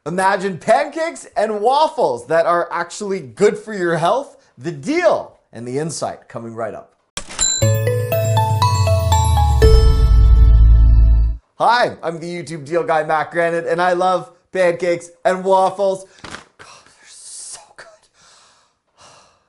Imagine pancakes and waffles that are actually good for your health. The deal and the insight coming right up. Hi, I'm the YouTube deal guy, Matt Granite, and I love pancakes and waffles. God, they're so good.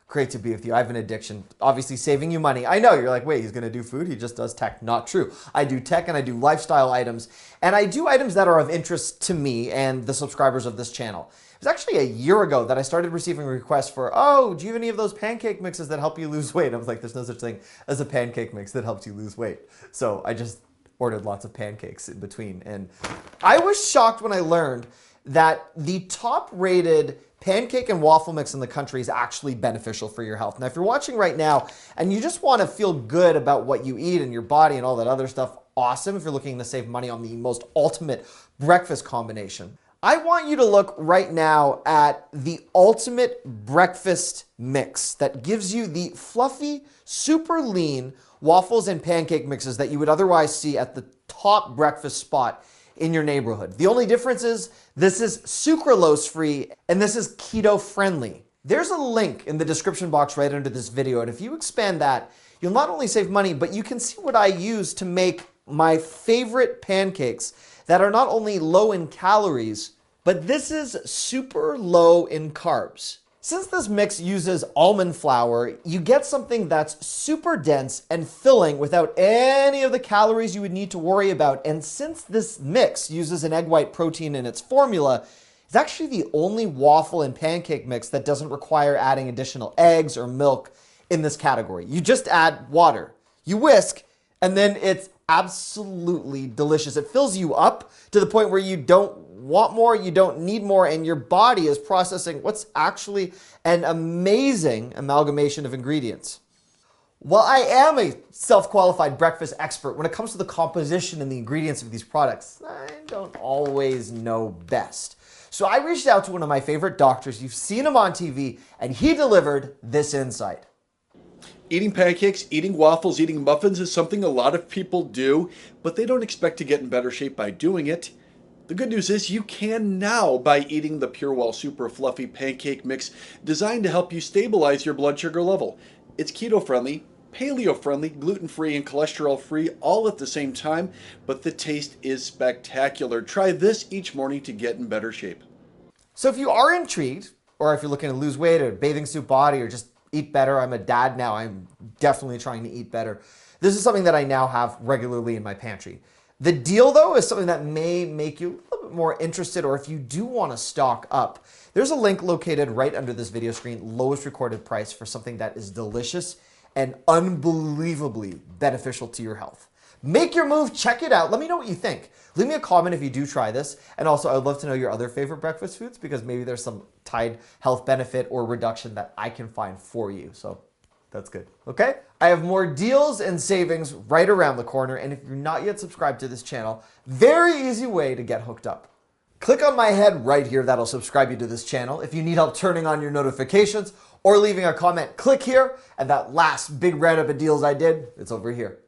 Great to be with you. I have an addiction, obviously saving you money. I know, you're like, wait, he's gonna do food? He just does tech. Not true. I do tech and I do lifestyle items, and I do items that are of interest to me and the subscribers of this channel. It was actually a year ago that I started receiving requests for, oh, do you have any of those pancake mixes that help you lose weight? I was like, there's no such thing as a pancake mix that helps you lose weight. So I just ordered lots of pancakes in between. And I was shocked when I learned that the top rated pancake and waffle mix in the country is actually beneficial for your health. Now, if you're watching right now and you just want to feel good about what you eat and your body and all that other stuff, awesome. If you're looking to save money on the most ultimate breakfast combination, I want you to look right now at the ultimate breakfast mix that gives you the fluffy, super lean waffles and pancake mixes that you would otherwise see at the top breakfast spot in your neighborhood. The only difference is this is sucralose free and this is keto friendly. There's a link in the description box right under this video, and if you expand that, you'll not only save money, but you can see what I use to make my favorite pancakes that are not only low in calories, but this is super low in carbs. Since this mix uses almond flour, you get something that's super dense and filling without any of the calories you would need to worry about. And since this mix uses an egg white protein in its formula, it's actually the only waffle and pancake mix that doesn't require adding additional eggs or milk in this category. You just add water, you whisk, and then it's absolutely delicious. It fills you up to the point where you don't want more, you don't need more, and your body is processing what's actually an amazing amalgamation of ingredients. While I am a self-qualified breakfast expert, when it comes to the composition and the ingredients of these products, I don't always know best. So I reached out to one of my favorite doctors. You've seen him on TV, and he delivered this insight. Eating pancakes, eating waffles, eating muffins is something a lot of people do, but they don't expect to get in better shape by doing it. The good news is you can now by eating the PureWell Super Fluffy Pancake Mix designed to help you stabilize your blood sugar level. It's keto-friendly, paleo-friendly, gluten-free, and cholesterol-free all at the same time, but the taste is spectacular. Try this each morning to get in better shape. So if you are intrigued, or if you're looking to lose weight or bathing suit body or just eat better, I'm a dad now, I'm definitely trying to eat better. This is something that I now have regularly in my pantry. The deal, though, is something that may make you a little bit more interested, or if you do want to stock up, there's a link located right under this video screen, lowest recorded price for something that is delicious and unbelievably beneficial to your health. Make your move, check it out. Let me know what you think. Leave me a comment if you do try this. And also, I'd love to know your other favorite breakfast foods, because maybe there's some tied health benefit or reduction that I can find for you. So that's good. Okay? I have more deals and savings right around the corner. And if you're not yet subscribed to this channel, very easy way to get hooked up. Click on my head right here. That'll subscribe you to this channel. If you need help turning on your notifications or leaving a comment, click here. And that last big roundup of deals I did, it's over here.